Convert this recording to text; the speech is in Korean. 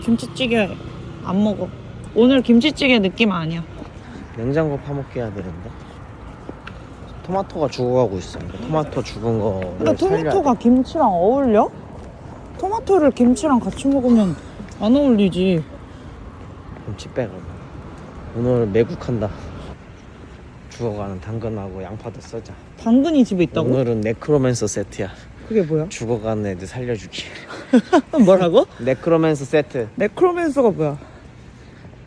김치찌개 안 먹어. 오늘 김치찌개 느낌 아니야. 냉장고 파먹게 해야 되는데. 토마토가 죽어가고 있어. 토마토 죽은 거를 그러니까 토마토가 김치랑 어울려? 토마토를 김치랑 같이 먹으면 안 어울리지. 김치 빼고. 오늘 매국한다. 죽어가는 당근하고 양파도 써자. 당근이 집에 있다고? 오늘은 네크로맨서 세트야. 그게 뭐야? 죽어가는 애들 살려주기. 뭐라고? 네크로맨서 세트. 네크로맨서가 뭐야?